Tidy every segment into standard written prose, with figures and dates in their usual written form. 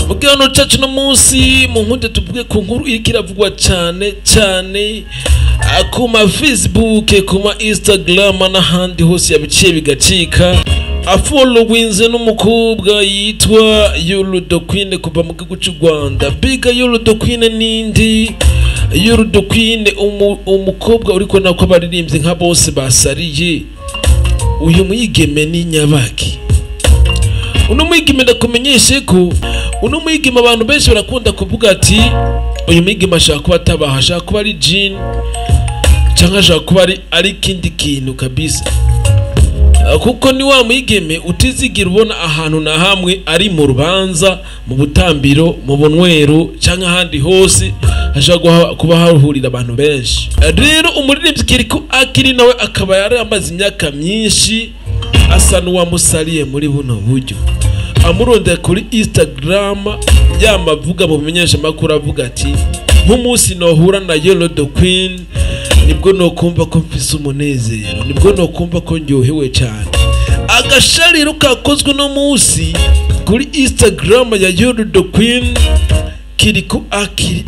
Mugano cacu no munsi mu nkunde tuvuge ku nkuru iriko iravugwa cyane ku ma Facebook, ku ma Instagram n'ahandi hose yabiciye bigacika. Afollowinze n'umukobwa yitwa Yuludo Queen kuva mu gihugu cy'u Rwanda. Biga Yuludo Queen nindi Yuludo Queen umukobwa uriko nako abaririmbyi nka bose basariye. Uyu mwigeme ni nyabaki. Uno mwigeme ndakumenyeshe ko uno mwigeme abantu benshi barakunda kuvuga ati uyu mwigeme ashaka kuba atabaha, ashaka kuba ari Jean cyangwa ashaka kuba ari kindi kintu kabisa. Kuko ni wa mwigeme utizigira ubona ahantu na hamwe ari mu rubanza, mu butambiro, mu bunwero cyangwa ahandi hose hashaka kuba hahurira abantu benshi. Rero umuririmbyi Kiriko Akili nawe akaba yari amaze imyaka myinshi asa n'uwamusaliye muri buno buryo. Amurondera kuri Instagram yamavuga mu bimenyesha makuru avuga ati nk'umunsi nohura na Yuludo Queen nibwo no kumva ko mfise umunezero, nibwo no kumva ko ndyohewe cyane. Agashariro kakozwe no munsi kuri Instagram ya Yuludo Queen Kiriko Akili.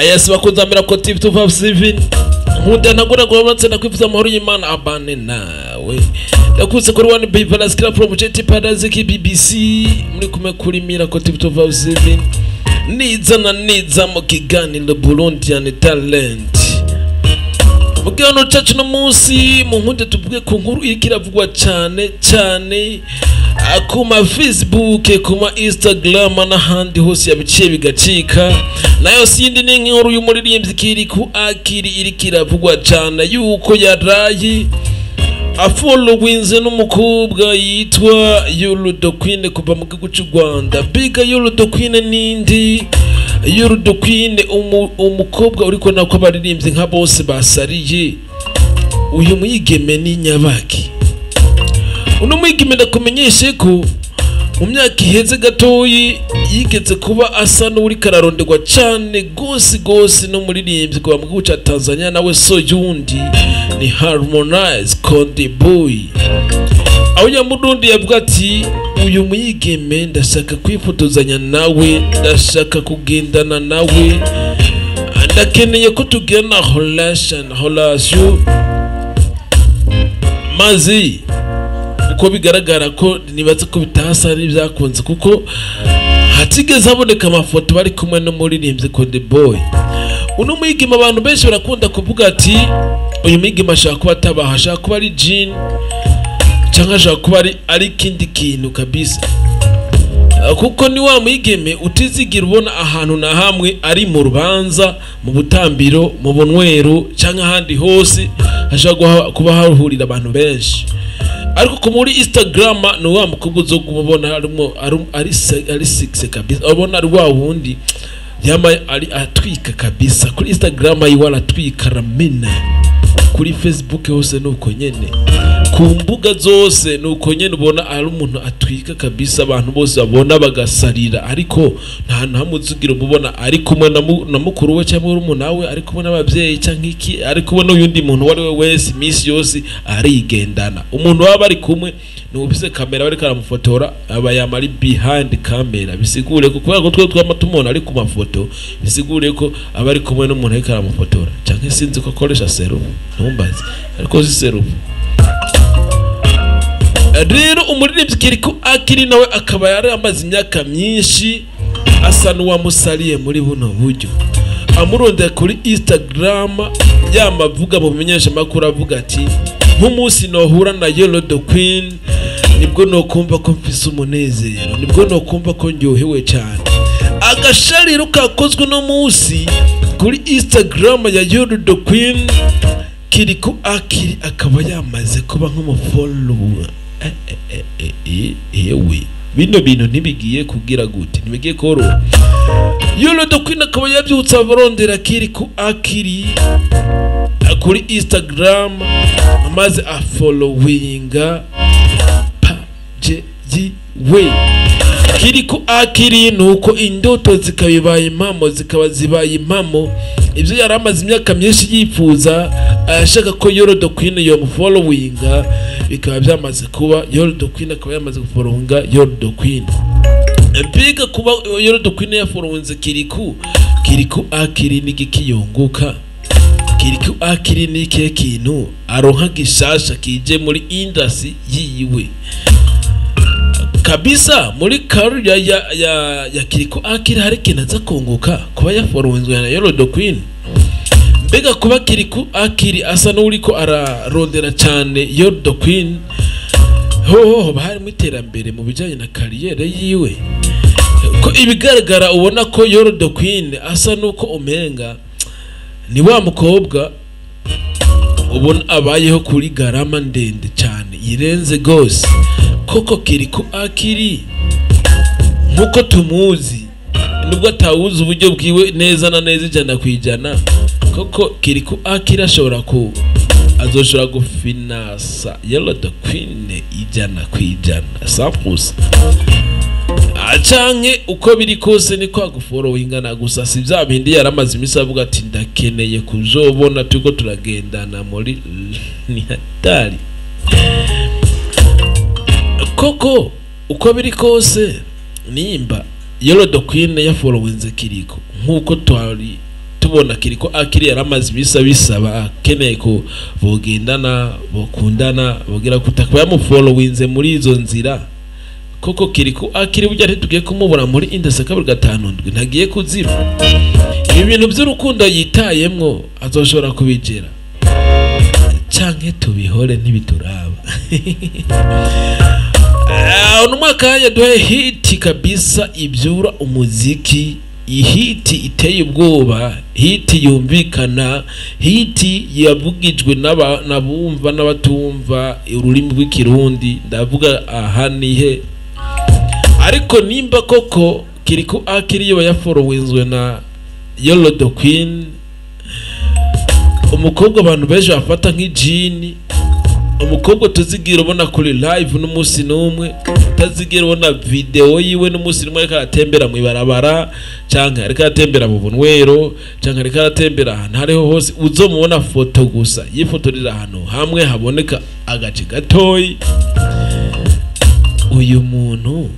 Yes, bakuzamira ko TV 257 nkunda ntagora guhamatse nakwifuza amahoro y'Imana abane nawe. Yakuse kuri one paper scrap from JT Padaziki BBC muri kume kuri Miracle TV 257 niza mu kiganiro Burundian Talent. Mugano cacu no munsi mu nkunde tuvuge ku nkuru iriko iravugwa cyane ku ma Facebook, ku ma Instagram n'ahandi hose yabiciye bigacika. Nayo sindi ni nkuru y'umuririmbyi Kiriko Akili iriko iravugwa cyane yuko yarayi afollowinze n'umukobwa yitwa Yuludo Queen kuva mu gihugu cy'u Rwanda. Biga Yuludo Queen nindi Yuludo Queen umukobwa uriko nako abaririmbyi nka bose basariye. Uyu mwigeme ni nyabaki. Uno mwigeme ndakumenyeshe ko mu myaka iheze gatoyi yigeze kuba asa n'uri kararonderwa cyane gose no muririmbyi kuva mu gihugu cya Tanzania nawe so yundi ni Harmonize Konde Boy. Aho yamurundi yavuga ati uyu mwigeme ndashaka kwifotozanya nawe, ndashaka kugendana nawe, ndakeneye ko tugirana relation mazi. Uko bigaragara ko nibaza ko bitasa n'ibyakunze kuko hatigeze haboneka amafoto bari kumwe no muririmbyi Konde Boy. Uno mwigeme abantu benshi barakunda kuvuga ati uyu mwigeme ashaka kuba atabaha, ashaka kuba ari Jean cyangwa ashaka kuba ari kindi kintu kabisa. Kuko ni wa mwigeme utizigira ubona ahantu na hamwe ari mu rubanza, mu butambiro, mu bunwero cyangwa ahandi hose hashaka kuba hahurira abantu benshi. Ariko ko muri Instagram no wa mukobwa zo kumubona harimo ari 6 kabisa, abona ari wa wundi yama ari atwika kabisa. Kuri Instagram yiwala twika ramena, kuri Facebook hose nuko nyene, ku mbuga zose nuko nyene ubona ari umuntu atwika kabisa, abantu bose babona bagasarira. Ariko nta ntamuzugira ubona ari kumwe na mukuru we cyangwa umuntu nawe, ari kumwe n'abavyeyi cyangwa iki, ari kumwe n'uyundi muntu wari we wese imisi yose arigendana. Umuntu waba ari kumwe n'ubise kamera bari karamufotora aba yamari behind camera, bisigure ko kubera ko twe twamatumona ari ku mafoto, bisigure ko aba ari kumwe n'umuntu ari karamufotora. Cyangwa sinzi ko akoresha serum ntumbaze, ariko si serum. Rero umuririmbyi Kiriko Akili nawe akaba yari amaze imyaka myinshi asa n'uwamusaliye muri buno buryo. Amurondera kuri Instagram yamavuga mu bimenyesha makuru avuga ati nk'umunsi nohura na Yuludo Queen nibwo no kumva ko mfise umunezero, nibwo no kumva ko ndyohewe cyane. Agashariro kakozwe no munsi kuri Instagram ya Yuludo Queen Kiriko Akili akaba yamaze kuba nk'umufollower. Ewe bino bintu ntibigiye kugira gute, ntibigiye koroha. Yuludo Queen akaba yabyutse abarondera Kiriko Akili kuri Instagram amaze afollowinga page yiwe. Kiriko Akili nuko indoto zikabibaye impamo, zikaba zibaye impamo. Ibyo yaramaze imyaka myinshi yifuza ashaka ko Yolo the Queen yo followinga bikaba byamaze kuba Yolo the Queen akaba yamaze gufollowinga Yolo the Queen. Mpiga kuba Yolo the Queen ya followinze Kiriku akiri n'igikiyunguka. Kiriku akiri n'ike kintu aronka gishasha kije muri industry yiwe kabisa. Muri career ya Kiriku akiri hari kinaza kunguka kuba ya followinzwe na Yolo the Queen. Mbega kuba Kiriku akiri asa n'uriko ararondera cyane Yolo the Queen, ho bahari mu iterambere mu bijanye na career yiwe, ko ibigaragara ubona ko Yolo the Queen asa nuko umenga ni wa mukobwa ubona abayeho kuri garama ndende cyane irenze gose. Koko Kiriku akiri nkuko tumuzi, nubwo atawuzi uburyo bwiwe neza na neza ijana kwijana, koko Kiriku akiri azoshobora gufinasa Yolo the Queen ijana kwijana sapusa. Achange uko biri kose ni kwa gufollowinga na gusa si bya bindi yaramaze imisi avuga ati ndakeneye kuzobona tuko turagendana muri ni hatari. Koko uko biri kose nimba Yolo the Queen ya followinze Kiriku nkuko twari tubona Kiriku akiri yaramaze imisi bisaba akeneye ko bogendana bokundana bogira kutakaba yamufollowinze muri izo nzira. Koko Kiriku akiri burya tugiye kumubona muri industry kabiri gatanu ndwi ntagiye kuzira. Ibi bintu by'urukundo yitayemwo azoshobora kubigera canke tubihore ntibituraba. Umwaka yaduhe hit kabisa ibyura umuziki, ihiti iteye ubwoba, hiti yumvikana, hiti yavugijwe n'abumva n'abatumva ururimi rw'ikirundi, ndavuga ahanihe. Ariko nimba koko Kiriku akiri yo yafollowinzwe na Yolo the Queen, umukobwa abantu beje bafata nk'ijini, umukobwa tuzigira ubona kuri live n'umunsi n'umwe, utazigira ubona video yiwe n'umunsi n'umwe ariko atembera mu ibarabara canke ariko atembera mu bunwero canke ariko atembera ahantu hariho hose uzomubona foto gusa yifotorera ahantu hamwe haboneka agace gatoyi. Uyu muntu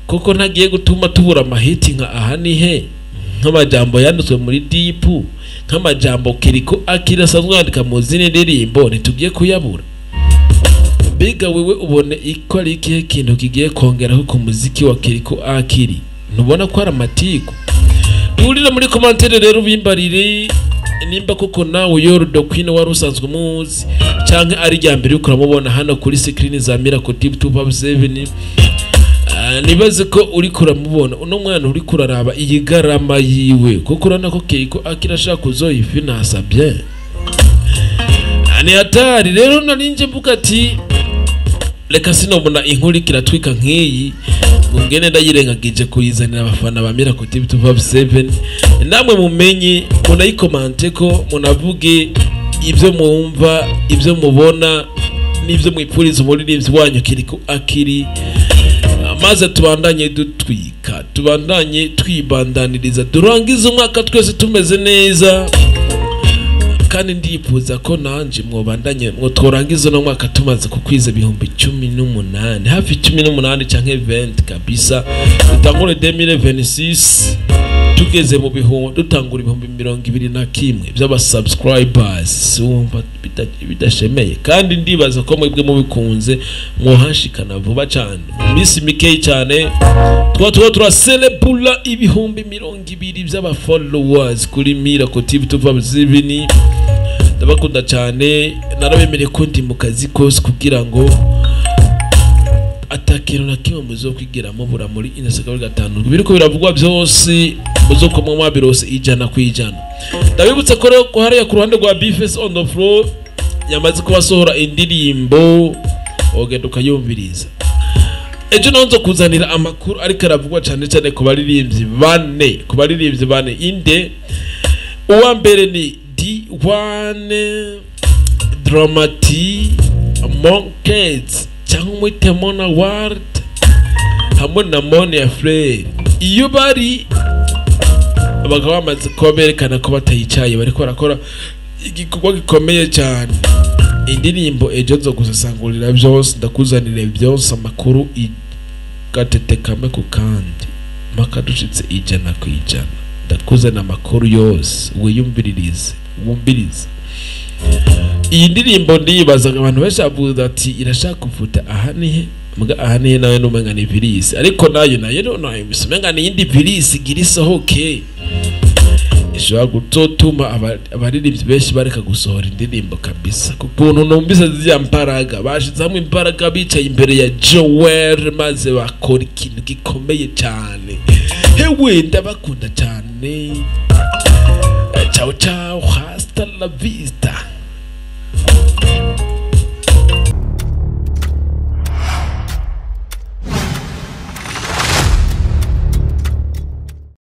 koko ntagiye gutuma tubura amahiti nka ahanihe, nk'amajambo yanditswe muri deep, nk'amajambo Kiriku akiri asanzwe yandika mu zindi ndirimbo ntitugiye kuyabura. Mbega wewe ubone iko ari ikihe kintu kigiye kongeraho ku muziki wa Kiriku akiri? Ntubona ko ari amatiku? Urira muri commentaire rero bimbarire nimba koko nawe Yolo the Queen wari usanzwe muzi canke ari rya mbere uko uramubona hano kuri screen za Miracle TV 257. Nibaze ko uri kuramubona uno mwana uri kuraraba iyi garama yiwe, kuko urana ko Kiriku akira ashaka kuzoyifinasa bien. Ani hatari rero narinje mvuga ati reka sinobona inkuru kiratwika nk'iyi ngene ndayirengagije kuyizanira abafana ba Miracle TV 257. Namwe mumenye munayikomante ko munavuge ibyo mwumva, ibyo mubona n'ibyo mwipfuriza umuririmbyi wanyu Kiriku akiri, maze tubandanye dutwika, tubandanye twibandaniriza, durangiza umwaka twese tumeze neza. Kandi ndifuza ko nanje mwobandanye tworangiza no mwaka tumaze kukwiza ibihumbi 18 hafi 18 canke 20 kabisa. Dutangure 2026 tugeze mu bihumbi, dutangura ibihumbi 21 by'aba subscribers umva bidashemeye. Kandi ndibaza ko mwebwe mubikunze mwohashikana vuba cyane misi mikeye cyane twa celebula ibihumbi 20 by'aba followers kuri Miracle TV 257. Ndabakunda cyane, narabemereye ko ndi mu kazi kose kugira ngo atakiro na kimwe muzo kwigira mubura muri Instagram gatanu biriko biravugwa byose muzo ko mu mabirose ijana kwijana. Ndabibutse ko rero hariya ku ruhande rwa Bface on the floor yamaze kubasohora indirimbo ogenda ukayumviriza. Ejo nonzo kuzanira amakuru ariko aravugwa cyane cyane ku baririmbyi bane, inde uwa mbere ni D1 Dramati Monkeys cyangwa mwite Mona Ward hamwe na Mona Frere. Iyo bari abagabo bamaze kuberekana ko batayicaye bariko barakora igikorwa gikomeye cyane. Indirimbo ejo zo gusesangurira byose ndakuzanire byose amakuru gatete kame ku kandi maka dushitse ijana ku ijana ndakuzana amakuru yose wiyumviririze wumvirize. Iyi ndirimbo ndibaza abantu benshi bavuga ati irashaka kuvuta ahanihe muga ahanihe nawe numenga ni virus ariko nayo nayo bisumenga ni indi virus igira isohoke ishobora gutotuma abaririmbyi benshi bareka gusohora indirimbo kabisa kukuntu numvise zya mbaraga bashizamwe imbaraga bicaye imbere ya Joel maze bakora ikintu gikomeye cyane. Hewe ndabakunda cyane. Ciao ciao hasta la vista.